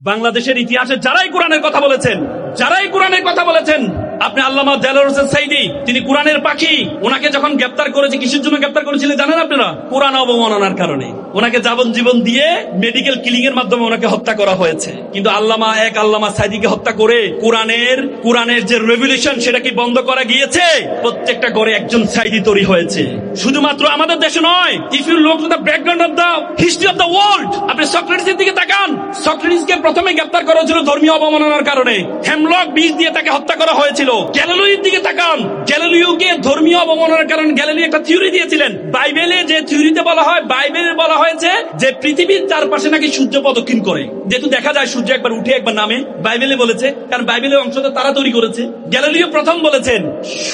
বাংলাদেশের ইতিহাসে যারাই কোরআনের কথা বলেছেন আপনি আল্লামা দেলোয়ার হোসেন সাইদি, তিনি কোরআনের পাখি। ওনাকে যখন গ্রেফতার করেছে, কিসের জন্য গ্রেফতার করেছিলেন জানেন আপনারা? কোরআন অবমাননার কারণে। ওনাকে যাবজ্জীবন দিয়ে মেডিকেল কিলিং এর মাধ্যমে ওনাকে হত্যা করা হয়েছে। কিন্তু আল্লামা সাইদিকে হত্যা করে কোরআনের যে রেভলিউশন, সেটা কি বন্ধ করা গিয়েছে? প্রত্যেকটা ঘরে একজন সাইদি তৈরি হয়েছে। শুধুমাত্র আমাদের দেশে নয়, if you look to the background of the history of the world, আপনি সক্রেটিসের দিকে তাকান। সক্রেটিসকে প্রথমে গ্রেফতার করা হয়েছিল ধর্মীয় অবমাননার কারণে, হেমলক বিষ দিয়ে তাকে হত্যা করা হয়েছিল। গ্যালিলিওর দিকে তাকান, গ্যালিলিওকে ধর্মীয় অবমাননার কারণে গ্যালিলিও একটা থিওরি দিয়েছিলেন। বাইবেলে যে থিওরিতে বলা হয়েছে যে পৃথিবীর চারপাশে নাকি সূর্য প্রদক্ষিণ করে, যেহেতু দেখা যায় সূর্য একবার উঠে একবার নামে, বাইবেলে বলেছে, কারণ বাইবেলের অংশটা তারা তৈরি করেছে। গ্যালিলিও প্রথম বলেছেন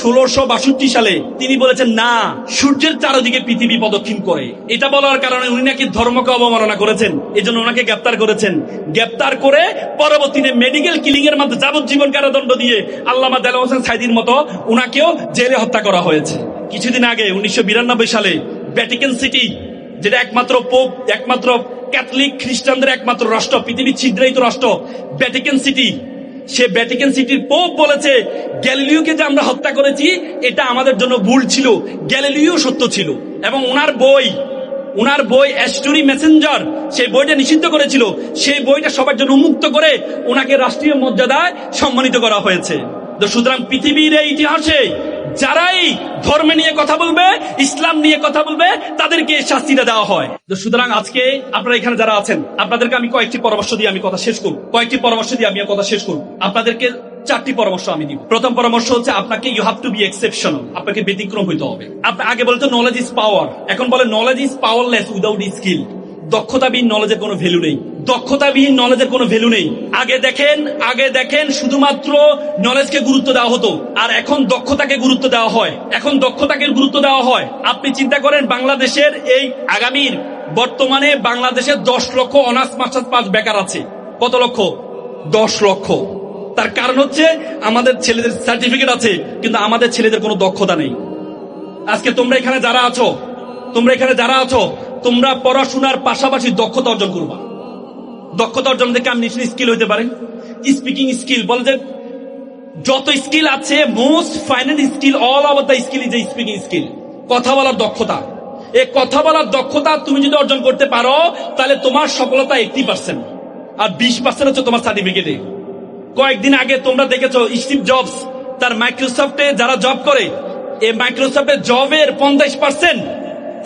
1662 সালে, তিনি বলেছেন না, সূর্যের চারদিকে পৃথিবী প্রদক্ষিণ করে। এটা বলার কারণে উনি নাকি ধর্মকে অবমাননা করেছেন, এজন্য ওনাকে গ্রেফতার করেছেন। গ্রেফতার করে পরবর্তীতে মেডিকেল কিলিং এর মাধ্যমে যাবজ্জীবন কারাদণ্ড দিয়ে আল্লামা দেলোয়ার হোসেন সাইদির মতো উনাকেও জেলে হত্যা করা হয়েছে। কিছুদিন আগে 1992 সালে ভ্যাটিকান সিটি, যেটা একমাত্র পোপ, একমাত্র ক্যাথলিক খ্রিস্টানদের একমাত্র রাষ্ট্র, পৃথিবীর ছিদ্রায়িত রাষ্ট্র ভ্যাটিকান সিটি, সে ভ্যাটিকান সিটির পোপ বলেছে গ্যালিলিওকে যে আমরা হত্যা করেছি এটা আমাদের জন্য ভুল ছিল, গ্যালিলিও সত্য ছিল। এবং ওনার বই অ্যাস্টোরি মেসেঞ্জার, সেই বইটা নিষিদ্ধ করেছিল। সেই বইটা সবার জন্য উন্মুক্ত করে ওনাকে রাষ্ট্রীয় মর্যাদায় সম্মানিত করা হয়েছে। তো সুতরাং পৃথিবীর এই ইতিহাসে যারাই ধর্ম নিয়ে কথা বলবে, ইসলাম নিয়ে কথা বলবে, তাদেরকে শাস্তিটা দেওয়া হয়। তো সুতরাং আজকে আপনারা এখানে যারা আছেন, আপনাদেরকে আমি কয়েকটি পরামর্শ দিয়ে আমি কথা শেষ করব। আপনাদেরকে 4টি পরামর্শ আমি দিব। প্রথম পরামর্শ হচ্ছে, আপনাকে you have to be exceptional, আপনাকে ব্যতিক্রম হইতে হবে। আপনি আগে বলতো নলেজ ইজ পাওয়ার, এখন বলে knowledge is powerless without skill. দক্ষতাবিহীন নলেজের কোনো ভ্যালু নেই। আগে দেখেন শুধুমাত্র নলেজকে গুরুত্ব দেওয়া হতো, আর এখন দক্ষতাকে গুরুত্ব দেওয়া হয়। আপনি চিন্তা করেন, বাংলাদেশের এই বর্তমানে বাংলাদেশের 10 লক্ষ অনার্স মাস্টার্স পাস বেকার আছে। কত লক্ষ? 10 লক্ষ। তার কারণ হচ্ছে আমাদের ছেলেদের সার্টিফিকেট আছে, কিন্তু আমাদের ছেলেদের কোনো দক্ষতা নেই। আজকে তোমরা এখানে যারা আছো, তোমরা পড়াশোনার পাশাপাশি দক্ষতা অর্জন করবা। দক্ষতা অর্জন থেকে আপনি স্কিল হইতে পারেন। স্পিকিং স্কিল বলে যে যত স্কিল আছে, most final skill, all over the skill is a speaking skill. কথা বলার দক্ষতা, এই কথা বলার দক্ষতা তুমি যদি অর্জন করতে পারো, তাহলে তোমার সফলতা 80%, আর 20% হচ্ছে তোমার সার্টিফিকেটে। কয়েকদিন আগে তোমরা দেখেছো স্টিভ জবস তার মাইক্রোসফটে যারা জব করে, এই মাইক্রোসফটের জবের 50%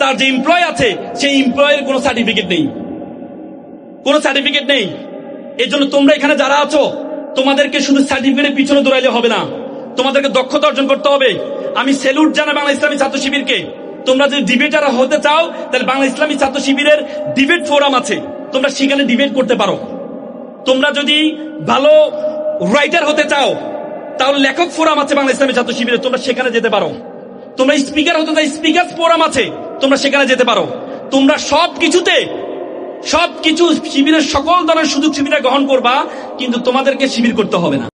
তার যে এমপ্লয় আছে, সেই এমপ্লয়ের কোনো সার্টিফিকেট নেই। এই জন্য তোমরা এখানে যারা আছো, তোমাদেরকে শুধু সার্টিফিকেটের পিছনে দৌড়াইলে হবে না, তোমাদেরকে দক্ষতা অর্জন করতে হবে। আমি স্যালুট জানাই বাংলা ইসলামী ছাত্র শিবিরকে। তোমরা যদি ডিবেটার হতে চাও, তাহলে বাংলা ইসলামী ছাত্র শিবিরের ডিবেট ফোরাম আছে, তোমরা সেখানে ডিবেট করতে পারো। তোমরা যদি ভালো রাইটার হতে চাও, তাহলে লেখক ফোরাম আছে বাংলা ইসলামী ছাত্র শিবিরে, তোমরা সেখানে যেতে পারো। তোমরা স্পিকার হতে চাও, স্পিকার ফোরাম আছে, তোমরা সেখানে যেতে পারো। তোমরা সবকিছু শিবিরের সকল ধরনের সুযোগ সুবিধা গ্রহণ করবা, কিন্তু তোমাদেরকে শিবির করতে হবে না।